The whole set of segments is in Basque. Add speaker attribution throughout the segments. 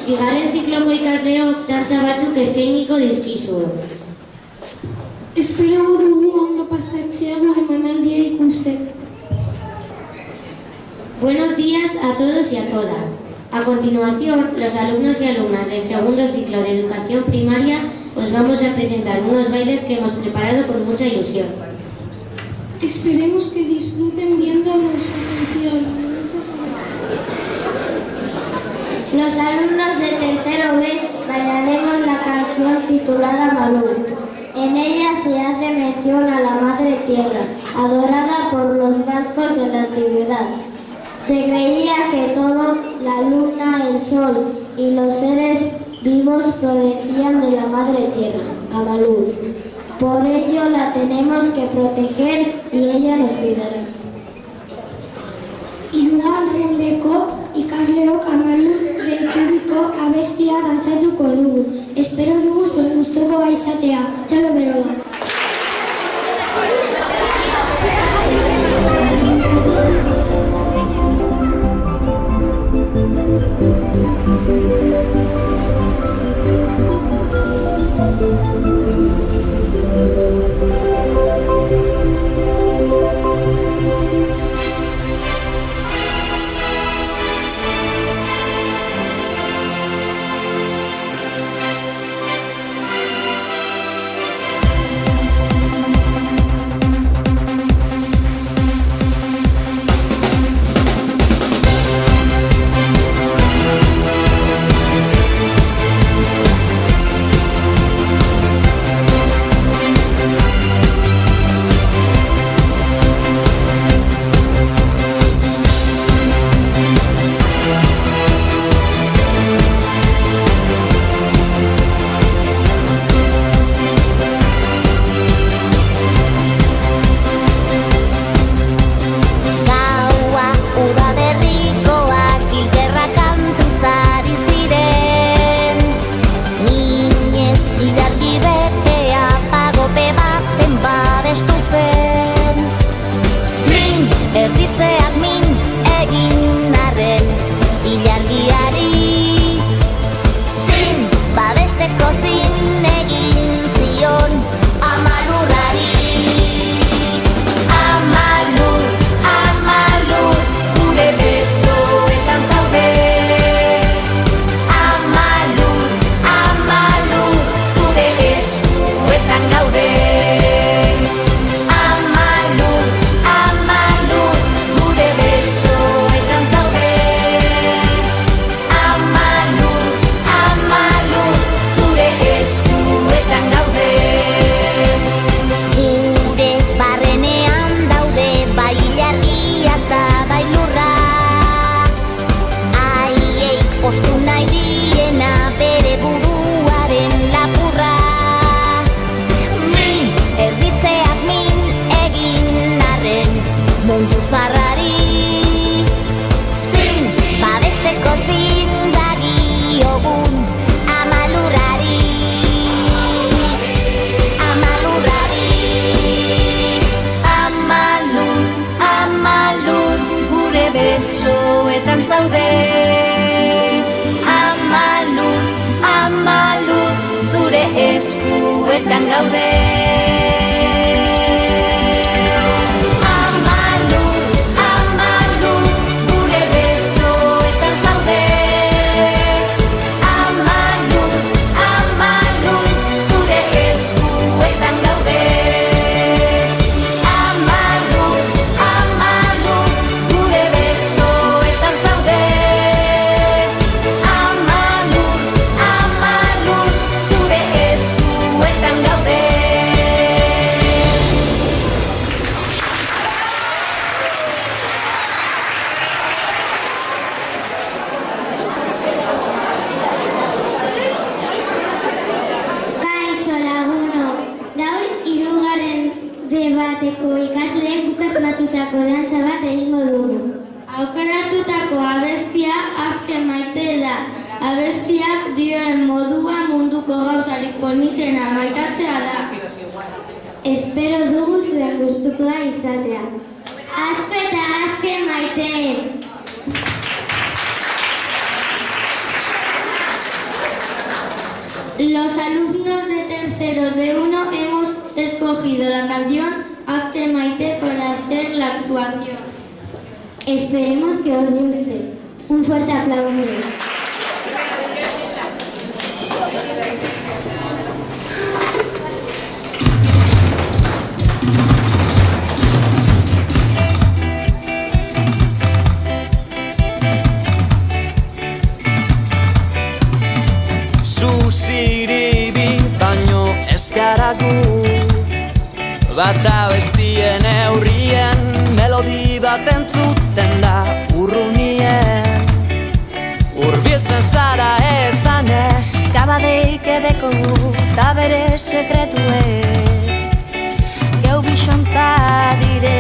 Speaker 1: bigarren zikloko ikasleok dantza batzuk eskainiko dizkizugu.
Speaker 2: Espero dugu ondo pasatzea gure emanaldia ikusten.
Speaker 1: Buenos días a todos y a todas. A continuación, los alumnos y alumnas del segundo ciclo de educación primaria os vamos a presentar unos bailes que hemos preparado con mucha ilusión.
Speaker 2: Esperemos que disfruten viendo nuestra canción.
Speaker 3: Los alumnos de tercero B bailaremos la canción titulada Malú. En ella se hace mención a la Madre Tierra, adorada por los vascos en la antigüedad. Se creía que todo, la luna, el sol y los seres vivos procedían de la Madre Tierra, Amalur. Por ello la tenemos que proteger y ella nos cuidará.
Speaker 2: Hirugarreneko ikasleok Amalur deituriko abestia dantzatuko dugu. Espero dugu zuen gustukoa izatea. Txalo bero da.
Speaker 4: Besoetan zaude Amalur, Amalur, zure eskuetan gaude. Amalur, Amalur, gure besoetan zaude. Amalur, Amalur, zure eskuetan gaude. Amalur, Amalur, gure besoetan zaude. Amalur, Amalur, zure eskuetan gaude.
Speaker 3: Kaixo lagunok, gaur hirugarren debateko ikasleen bukazmatutako dantza bat egingo dugu.
Speaker 2: Aukeratutako abestia Azken Maite da. Abestiak dioen moduan munduko gauzarik politena maitatzea da.
Speaker 3: Espero dugu zuen gustukoa izatea. Asko eta azken maite!
Speaker 2: Los alumnos de tercero de 1 hemos escogido la canción Hazte Maite para hacer la actuación.
Speaker 3: Esperemos que os guste. Un fuerte aplauso.
Speaker 5: Zuziribi baino ez gara gu, bata bestien eurrien, melodi bat entzuten da urrunien. Urbiltzen zara esanez,
Speaker 4: Gabadeik edeko ta bere sekretue, geu bisontza dire.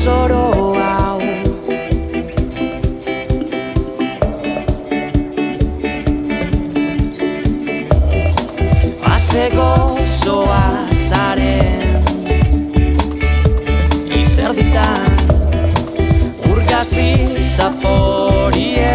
Speaker 5: Zoro hau Azeko zoa zaren Izerditan urgazi zaporie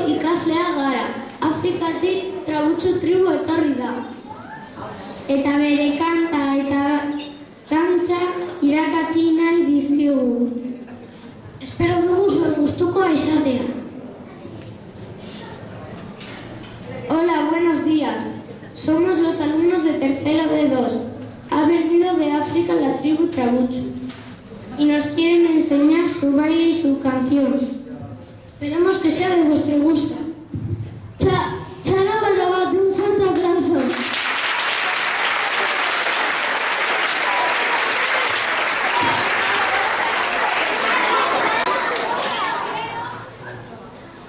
Speaker 2: ikaslea gara, Afrikatik Trabutxu tribu etorri da. Eta bere kanta eta dantza irakatsi nahi dizkigu. Espero dugu zuen gustuko izatea. Hola, buenos días. Somos los alumnos de tercero de 2. Ha venido de África la tribu Trabutxu y nos quieren enseñar su baile y su canción. Esperemos que sea de vuestro gusto. Chalabalabate, un fuerte aplauso.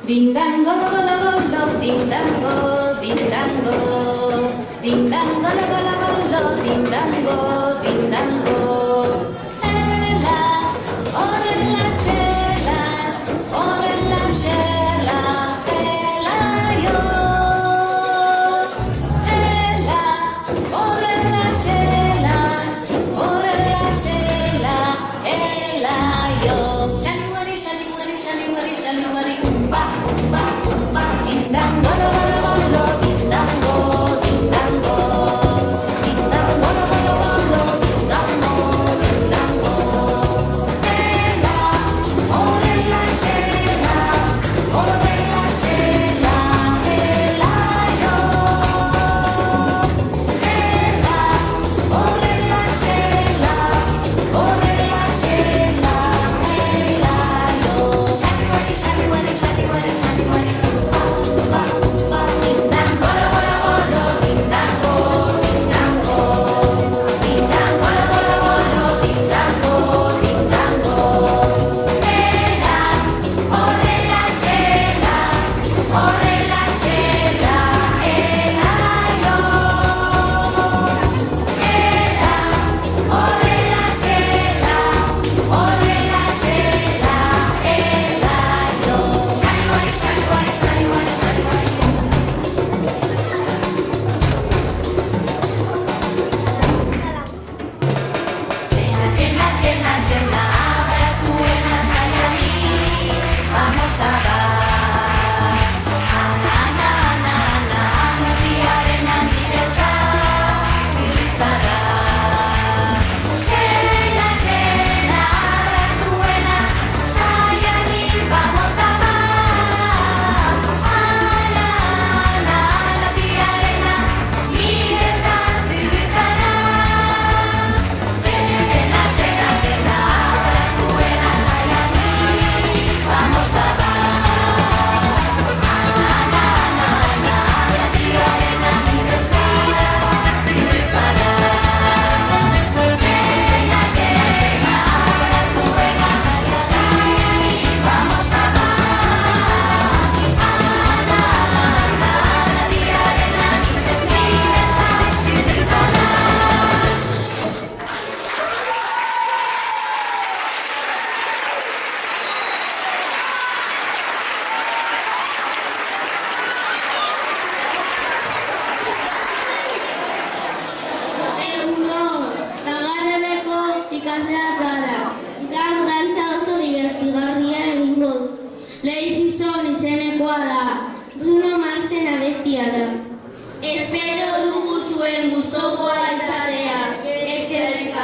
Speaker 4: Dindango, golo, golo, dindango, dindango, dindango, golo, golo, dindango, dindango. Ela, orela.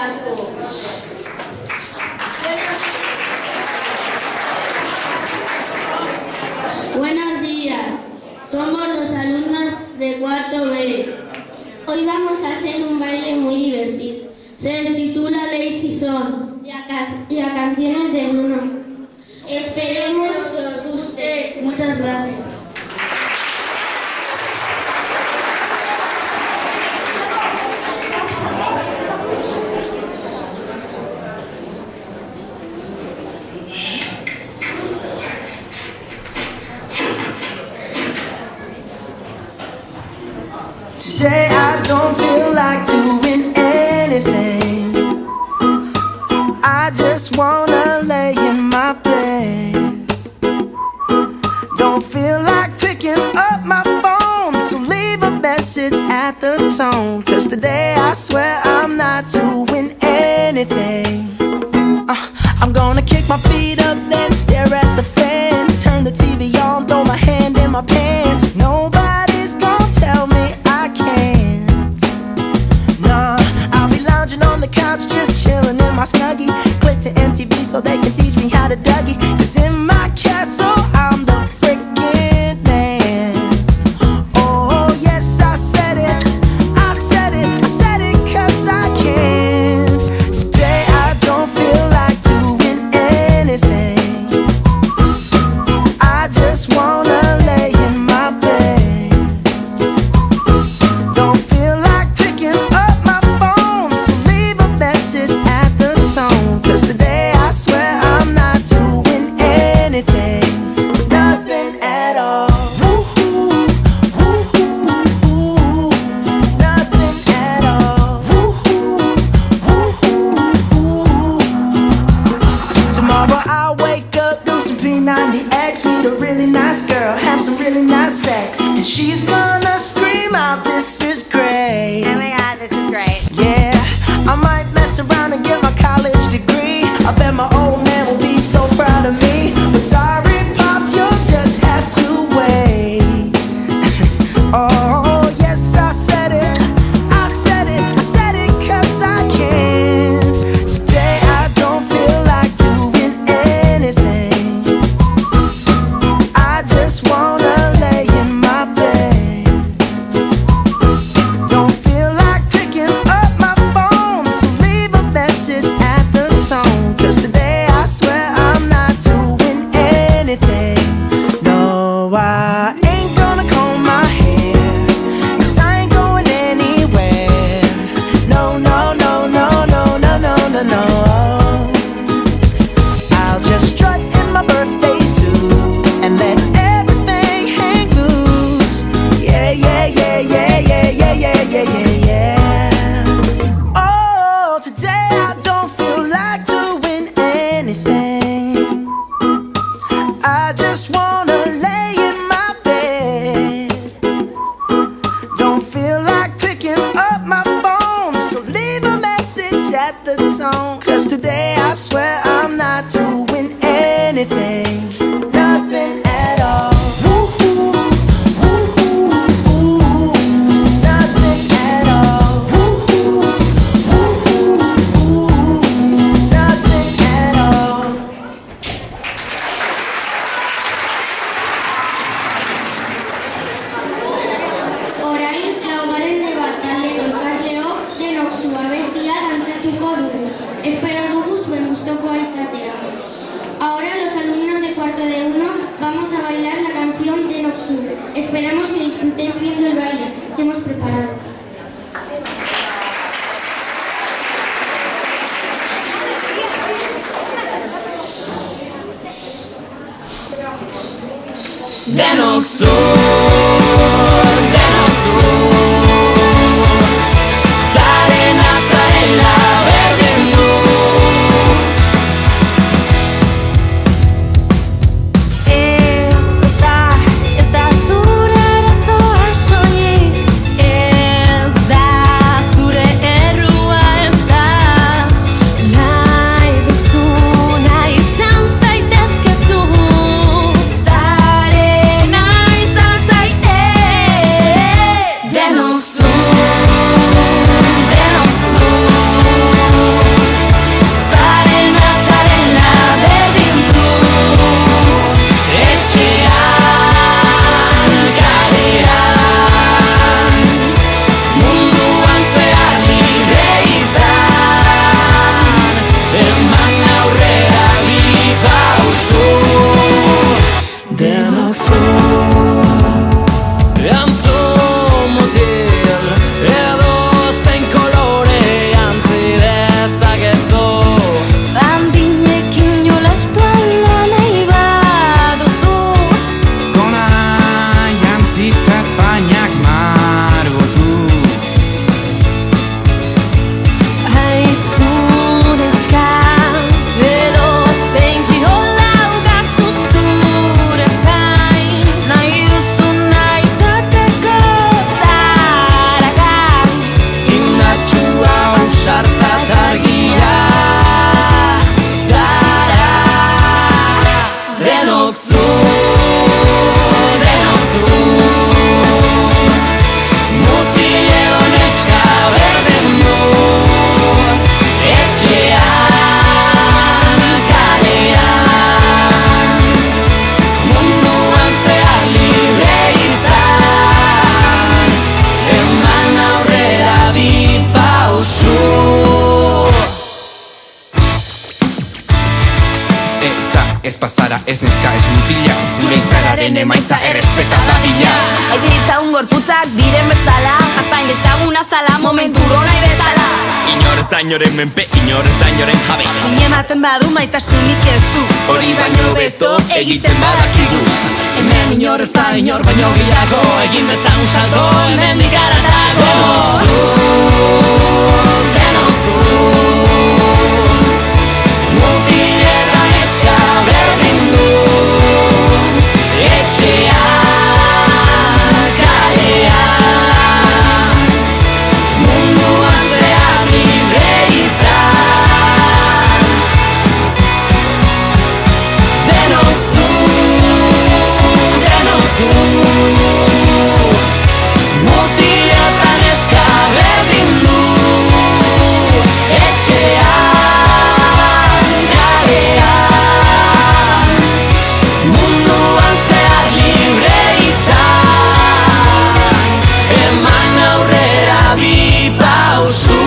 Speaker 2: asko. Buenos días, somos los alumnos de cuarto B.
Speaker 3: Hoy vamos a hacer un baile muy divertido.
Speaker 2: Se titula Lazy Song
Speaker 3: Y a canciones de Bruno.
Speaker 2: Esperemos que os guste. Muchas gracias.
Speaker 5: Today I don't feel like doing anything. I just wanna lay in my bed. Don't feel like picking up my phone, so leave a message at the tone. 'Cause today I swear I'm not doing anything. I'm gonna kick my feet up, then stare at the fan. Turn the TV on, throw my hand in my pants. Nobody's gonna tell me I can't. Nah, I'll be lounging on the couch, just chilling in my Snuggie. Click to MTV so they can teach me how to Dougie. 'Cause in my castle, I'm the freaking man. Oh, yes, I said it. I said it. I said it 'cause I can. Today I don't feel like doing anything. I just wanna lay in my bed. Don't feel like picking up my phone, so leave a message at the tone. 'Cause today I swear I'm not doing anything. Nothing at all. Woo-hoo, woo-hoo, woo-hoo. Nothing at all. Woo-hoo, woo-hoo, woo-hoo. Tomorrow I'll wake up, do some P90X, meet a really nice girl, have some really nice sex, and she's gonna scream out, "This is great."
Speaker 6: Oh my god, this is great.
Speaker 5: Yeah, I might mess around and get my college degree. I bet my old man will be so proud of me. But sorry, Pops, you'll just have to wait. Oh, yes, I said it. I said it. I said it 'cause I can. Today I don't feel like doing anything. I just wanna lay in my bed. Don't feel like picking up my phone, so leave a message at the tone. 'Cause today I swear I'm not doing anything. No, I ain't gonna comb my hair, 'cause I ain't going anywhere. No, no, no, no, no, no, no, no, no. I'll just strut in my birthday suit and let everything hang loose. Yeah, yeah, yeah, yeah, yeah, yeah, yeah, yeah, yeah, yeah. Oh, today I don't feel like doing anything. I just wanna lay in my bed. Don't feel like picking up my phone, so leave a message at the tone. 'Cause today I swear I'm not doing anything. Nothing at all. Woo-hoo, woo-hoo, woo-hoo. Nothing at all. Woo-hoo, woo-hoo, woo-hoo. Nothing at all.
Speaker 3: Orain laugarren debatale ikasleo denok zuabezia dantzatuko dugu. Espero dugu zuen gustokoa izatea. Ahora los alumnos de cuarto de 1 vamos a bailar la canción de Noxu. Esperamos que disfrutéis viendo el baile que hemos preparado.
Speaker 5: Denos Sarena, sarena, verde
Speaker 4: Ez da zure arazoa soilik.
Speaker 5: Ez da zure errua, ez da.
Speaker 4: Nahi duzuna izan zaitezkezu. Zarena izan
Speaker 6: ez bazara, ez neska, ez mutila, zure izararen emaitza errespeta dadila.
Speaker 7: Aititzaun gorputzak diren bezala, apain ezaguna zala, momenturo nahi bezala.
Speaker 6: Inor ez da inoren menpe, inor ez da inoren jabe.
Speaker 7: Ematen badu maitasunik ez du,
Speaker 6: hori baino beto egiten badakigu.
Speaker 7: Hemen inor ez da inor baino gehiago, egin bezagun salto, hemen digaratago.
Speaker 4: Mutileta neska berdin du, etxea, kalea, munduan zehar libre izan. Denok zu, mutileta neska berdin du, etxea, munduan zehar libre izan. Eman aurrera bi pausu,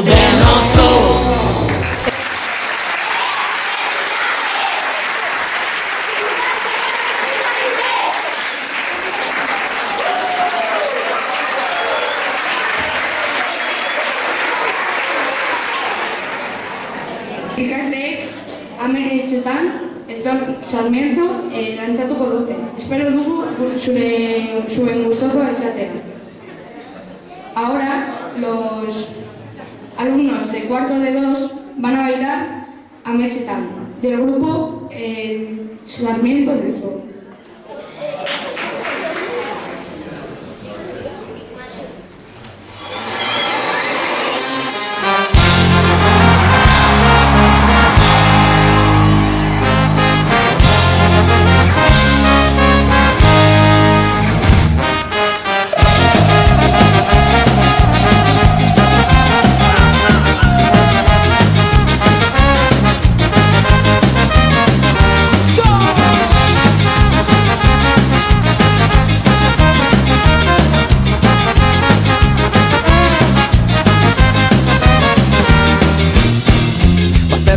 Speaker 4: denozu.
Speaker 2: Ikasleek ameretxetan Etor Sarmiento dantzatuko dute. Espero dugu zuen gustoko izatea. Ahora los alumnos de cuarto de 2 van a bailar ameretxetan del grupo Sarmiento del Sol.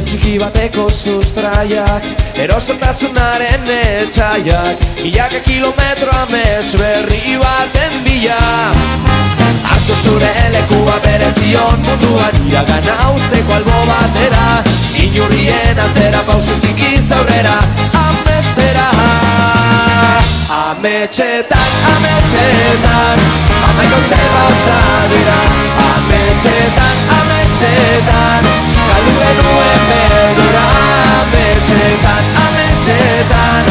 Speaker 8: Txiki bateko sustraiak, erosotasunaren etxaiak, milaka kilometro amets berri baten bila. Hartu zure lekua berezion munduan, iragana usteko albo batera, inurrien atzera pausu txiki zaurera, amestera. Ametxetan, ametxetan, amaik urte pasa dira. Ametxetan, ametxetan, galdu genuen berdura. Ametxetan, ametxetan,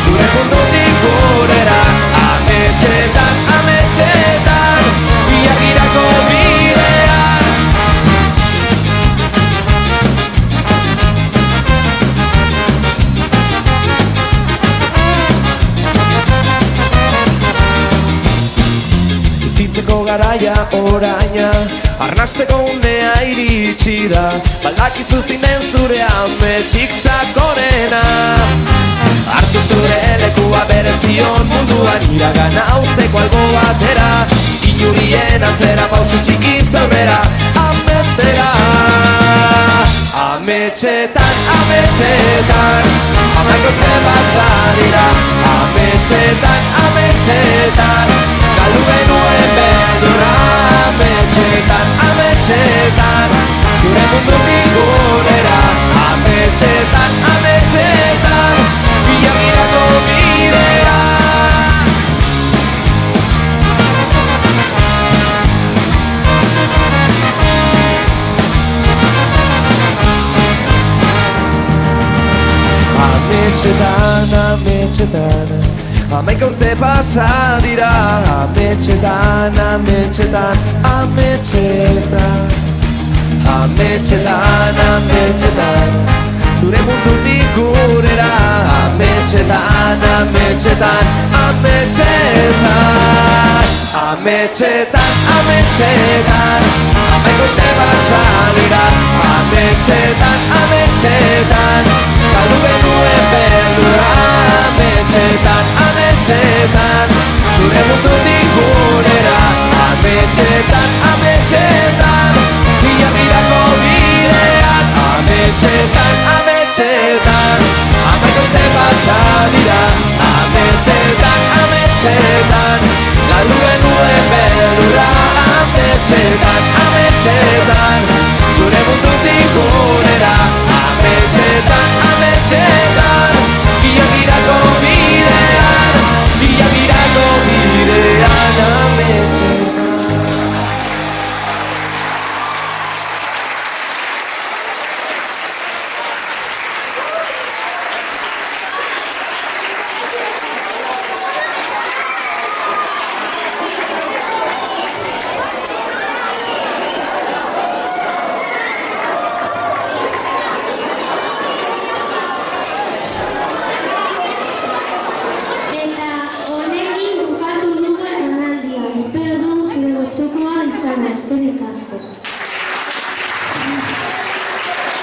Speaker 8: zure mundutik gurera. Ametxetan, ametxetan, biagirako bidean. Bizitzeko garaia oraina, arnasteko unea iritsi da. Baldakizu zinen zure ametxik sakonena. Hartu zure lekua berezion munduan, iragana usteko albo batera, inurrien atzera pausu txiki zaurera, amestera. Ametxetan, ametxetan, amaik urte pasa dira. Ametxetan, ametxetan, galdu genuen berdura. Ametxetan, ametxetan, zure mundutik gurera. Ametxetan, ametxetan, biagirako bidea. Ametxetan, ametxetan, amaik urte pasa dira. Ametxetan, ametxetan, ametxetan. Ametxetan, ametxetan, zure mundutik gurera. Ametxetan, ametxetan, ametxetan. Ametxetan, ametxetan, amaik urte pasa dira. Ametxetan, ametxetan, galdu genuen berdura. Ametxetan, ametxetan, zure mundutik gurera. Ametxetan, ametxetan, biagirako bidean. Ametxetan, ametxetan, galdu genuen beldurra. Ametxetan, ametxetan, zure mundutik gurera. Ametxetan, ametxetan, bilakirako bidean, bilakirako bidean. Ametxetan.
Speaker 2: Eta honekin bukatu dugu emanaldia. Espero dugu zure gustukoa izan, eskerrik asko.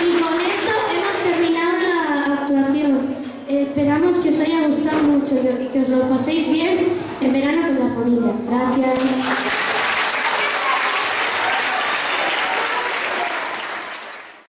Speaker 2: Y con esto hemos terminado la actuación. Esperamos que os haya gustado mucho y que os lo paséis bien en verano con la familia. Gracias.